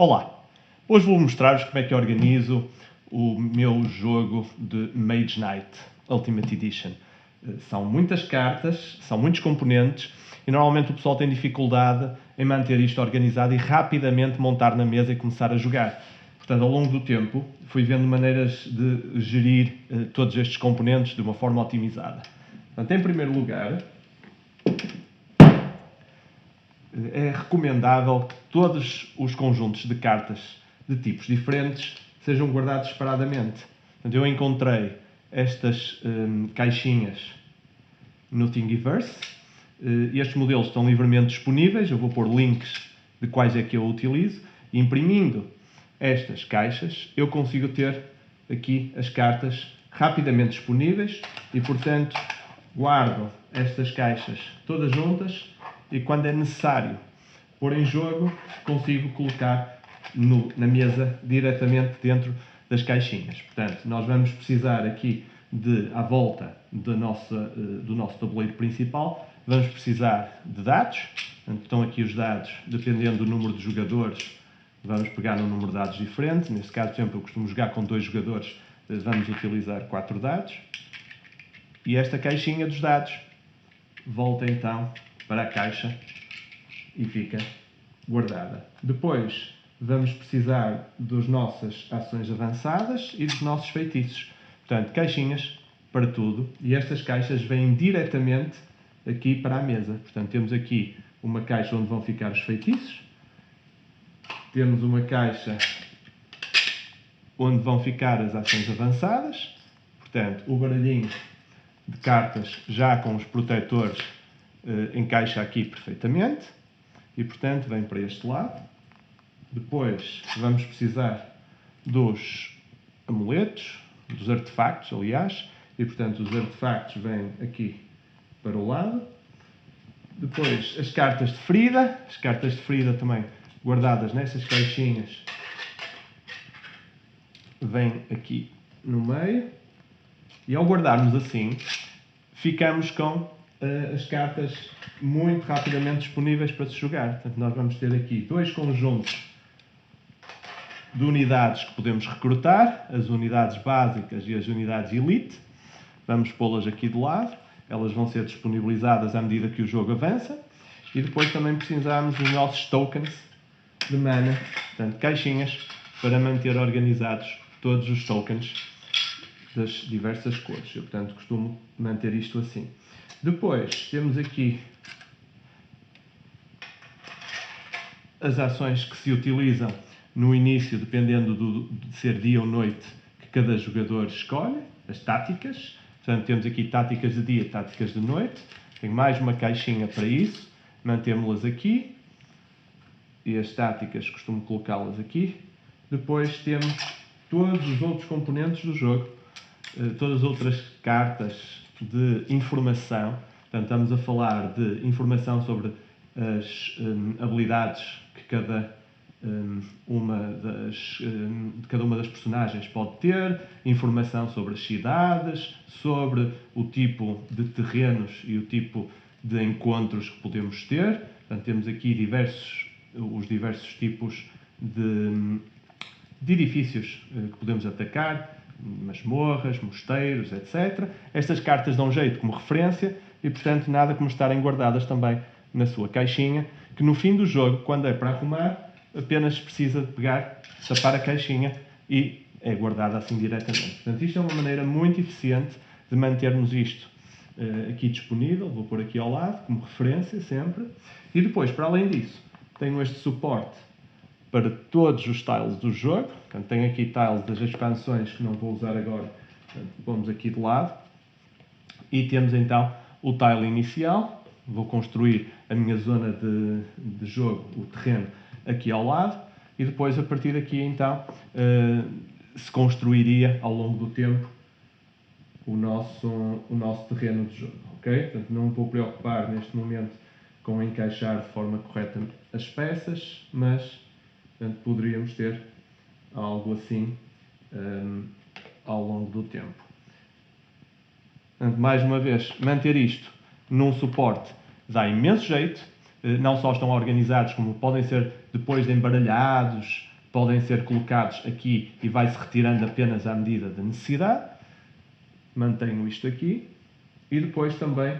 Olá! Hoje vou mostrar-vos como é que eu organizo o meu jogo de Mage Knight Ultimate Edition. São muitas cartas, são muitos componentes e normalmente o pessoal tem dificuldade em manter isto organizado e rapidamente montar na mesa e começar a jogar. Portanto, ao longo do tempo, fui vendo maneiras de gerir todos estes componentes de uma forma otimizada. Portanto, em primeiro lugar, é recomendável que todos os conjuntos de cartas de tipos diferentes sejam guardados separadamente. Portanto, eu encontrei estas caixinhas no Thingiverse. Estes modelos estão livremente disponíveis, eu vou pôr links de quais é que eu utilizo. Imprimindo estas caixas, eu consigo ter aqui as cartas rapidamente disponíveis e, portanto, guardo estas caixas todas juntas e, quando é necessário pôr em jogo, consigo colocar na mesa diretamente dentro das caixinhas. Portanto, nós vamos precisar aqui à volta do nosso tabuleiro principal, vamos precisar de dados. Portanto, estão aqui os dados, dependendo do número de jogadores, vamos pegar num número de dados diferente. Neste caso, por exemplo, eu costumo jogar com 2 jogadores, vamos utilizar 4 dados. E esta caixinha dos dados volta então para a caixa e fica guardada. Depois vamos precisar das nossas ações avançadas e dos nossos feitiços. Portanto, caixinhas para tudo, e estas caixas vêm diretamente aqui para a mesa. Portanto, temos aqui uma caixa onde vão ficar os feitiços, temos uma caixa onde vão ficar as ações avançadas, portanto, o baralhinho de cartas já com os protetores encaixa aqui perfeitamente e, portanto, vem para este lado. Depois vamos precisar dos amuletos, dos artefactos, aliás, e, portanto, os artefactos vêm aqui para o lado. Depois as cartas de ferida também guardadas nessas caixinhas, vêm aqui no meio. E ao guardarmos assim, ficamos com as cartas muito rapidamente disponíveis para se jogar. Portanto, nós vamos ter aqui 2 conjuntos de unidades que podemos recrutar, as unidades básicas e as unidades elite. Vamos pô-las aqui de lado, elas vão ser disponibilizadas à medida que o jogo avança. E depois também precisamos dos nossos tokens de mana, portanto, caixinhas, para manter organizados todos os tokens das diversas cores. Eu, portanto, costumo manter isto assim. Depois temos aqui as ações que se utilizam no início, dependendo de ser dia ou noite, que cada jogador escolhe, as táticas. Portanto, temos aqui táticas de dia, táticas de noite. Tenho mais uma caixinha para isso. Mantemos-las aqui. E as táticas costumo colocá-las aqui. Depois temos todos os outros componentes do jogo. Todas as outras cartas de informação. Portanto, estamos a falar de informação sobre as habilidades que cada uma das personagens pode ter, informação sobre as cidades, sobre o tipo de terrenos e o tipo de encontros que podemos ter. Portanto, temos aqui os diversos tipos de edifícios que podemos atacar, masmorras, mosteiros, etc. Estas cartas dão jeito como referência e, portanto, nada como estarem guardadas também na sua caixinha, que no fim do jogo, quando é para arrumar, apenas precisa de pegar, tapar a caixinha e é guardada assim diretamente. Portanto, isto é uma maneira muito eficiente de mantermos isto aqui disponível. Vou pôr aqui ao lado, como referência sempre. E depois, para além disso, tenho este suporte para todos os tiles do jogo. Portanto, tenho aqui tiles das expansões que não vou usar agora. Portanto, vamos aqui de lado. E temos então o tile inicial. Vou construir a minha zona de jogo, o terreno, aqui ao lado. E depois, a partir daqui, então, se construiria ao longo do tempo o nosso terreno de jogo. Okay? Portanto, não me vou preocupar neste momento com encaixar de forma correta as peças, mas, portanto, poderíamos ter algo assim ao longo do tempo. Portanto, mais uma vez, manter isto num suporte dá imenso jeito. Não só estão organizados, como podem ser depois de embaralhados, podem ser colocados aqui e vai-se retirando apenas à medida da necessidade. Mantenho isto aqui e depois também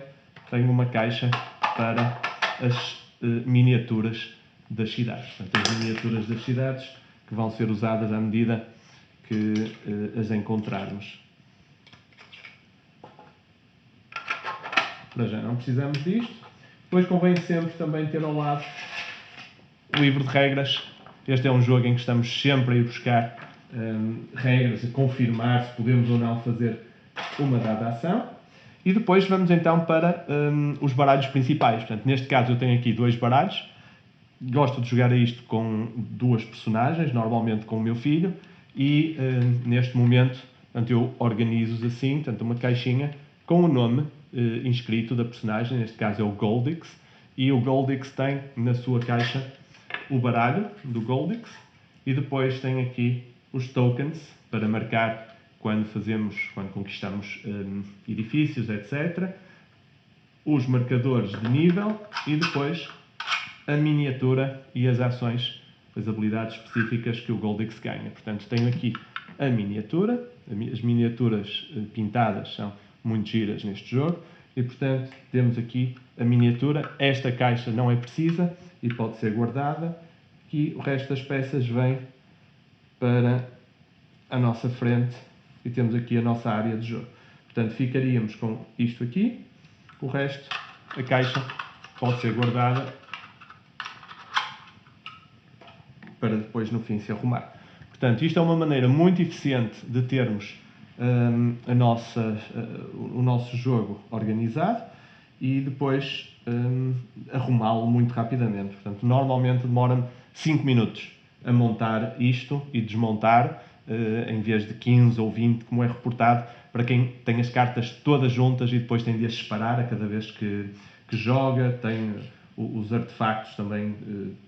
tenho uma caixa para as miniaturas das cidades. Portanto, as miniaturas das cidades que vão ser usadas à medida que as encontrarmos. Para já não precisamos disto. Depois convém sempre também ter ao lado o livro de regras. Este é um jogo em que estamos sempre a ir buscar regras, a confirmar se podemos ou não fazer uma dada ação. E depois vamos então para os baralhos principais. Portanto, neste caso eu tenho aqui 2 baralhos. Gosto de jogar isto com 2 personagens, normalmente com o meu filho. E neste momento, portanto, eu organizo-os assim, portanto, uma caixinha com o nome inscrito da personagem, neste caso é o Goldix, e o Goldix tem na sua caixa o baralho do Goldix e depois tem aqui os tokens para marcar quando conquistamos edifícios, etc. Os marcadores de nível e depois a miniatura e as ações, as habilidades específicas que o Goldix ganha. Portanto, tenho aqui a miniatura, as miniaturas pintadas são muito giras neste jogo e, portanto, temos aqui a miniatura. Esta caixa não é precisa e pode ser guardada e o resto das peças vem para a nossa frente e temos aqui a nossa área de jogo. Portanto, ficaríamos com isto aqui, o resto, a caixa pode ser guardada para depois no fim se arrumar. Portanto, isto é uma maneira muito eficiente de termos o nosso jogo organizado e depois arrumá-lo muito rapidamente. Portanto, normalmente demora-me 5 minutos a montar isto e desmontar, em vez de 15 ou 20, como é reportado, para quem tem as cartas todas juntas e depois tem de as separar a cada vez que joga, tem os artefactos também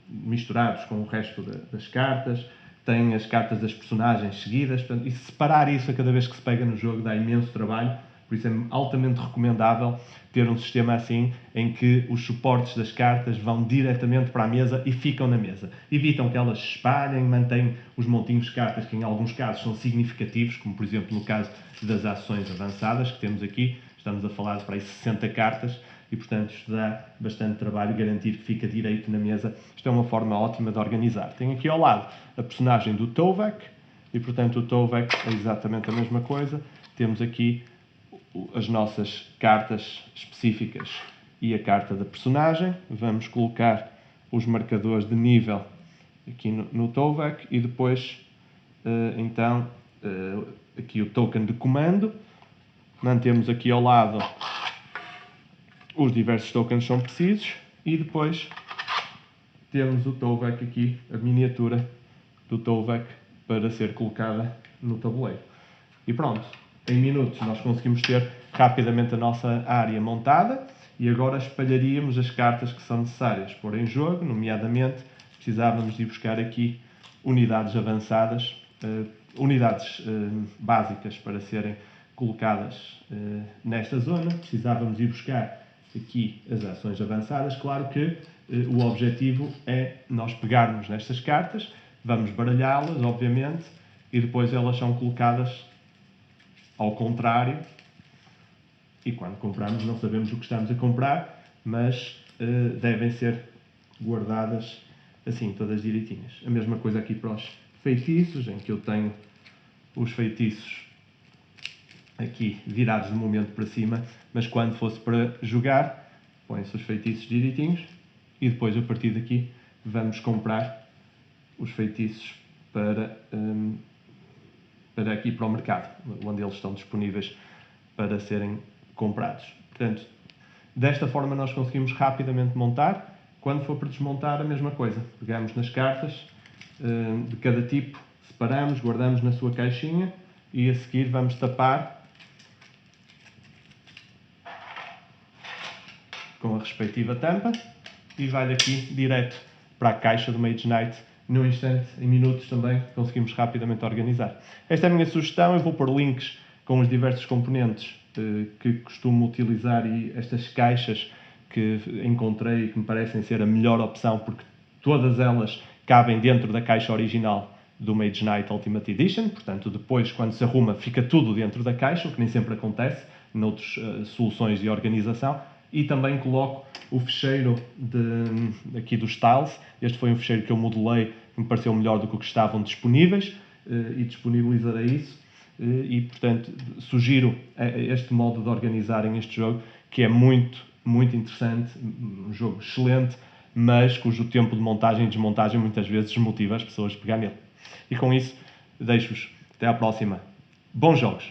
misturados com o resto das cartas, tem as cartas das personagens seguidas, portanto, e separar isso a cada vez que se pega no jogo dá imenso trabalho, por isso é altamente recomendável ter um sistema assim em que os suportes das cartas vão diretamente para a mesa e ficam na mesa. Evitam que elas se espalhem, mantêm os montinhos de cartas que em alguns casos são significativos, como por exemplo no caso das ações avançadas que temos aqui, estamos a falar de para aí 60 cartas, e portanto isto dá bastante trabalho garantir que fica direito na mesa. Isto é uma forma ótima de organizar. Tenho aqui ao lado a personagem do Tovek e portanto o Tovek é exatamente a mesma coisa. Temos aqui as nossas cartas específicas e a carta da personagem. Vamos colocar os marcadores de nível aqui no Tovek e depois então aqui o token de comando. Mantemos aqui ao lado os diversos tokens que são precisos e depois temos o Tovek aqui, a miniatura do Tovek para ser colocada no tabuleiro. E pronto, em minutos nós conseguimos ter rapidamente a nossa área montada e agora espalharíamos as cartas que são necessárias pôr em jogo, nomeadamente precisávamos de ir buscar aqui unidades avançadas, unidades básicas para serem colocadas nesta zona, precisávamos ir buscar aqui as ações avançadas. Claro que o objetivo é nós pegarmos nestas cartas, vamos baralhá-las, obviamente, e depois elas são colocadas ao contrário e quando compramos não sabemos o que estamos a comprar, mas devem ser guardadas assim, todas direitinhas. A mesma coisa aqui para os feitiços, em que eu tenho os feitiços aqui virados de momento para cima, mas quando fosse para jogar, põe-se os feitiços direitinhos e depois a partir daqui vamos comprar os feitiços para aqui para o mercado, onde eles estão disponíveis para serem comprados. Portanto, desta forma nós conseguimos rapidamente montar. Quando for para desmontar, a mesma coisa. Pegamos nas cartas de cada tipo, separamos, guardamos na sua caixinha e a seguir vamos tapar com a respectiva tampa e vai daqui direto para a caixa do Mage Knight. Num instante, em minutos também, conseguimos rapidamente organizar. Esta é a minha sugestão. Eu vou pôr links com os diversos componentes que costumo utilizar e estas caixas que encontrei e que me parecem ser a melhor opção, porque todas elas cabem dentro da caixa original do Mage Knight Ultimate Edition, portanto depois quando se arruma fica tudo dentro da caixa, o que nem sempre acontece noutras soluções de organização, e também coloco o fecheiro aqui dos tiles. Este foi um fecheiro que eu modelei, que me pareceu melhor do que o que estavam disponíveis, e disponibilizarei isso, e portanto sugiro este modo de organizarem este jogo, que é muito interessante, um jogo excelente, mas cujo tempo de montagem e desmontagem muitas vezes desmotiva as pessoas a pegar nele. E com isso, deixo-vos. Até à próxima. Bons jogos!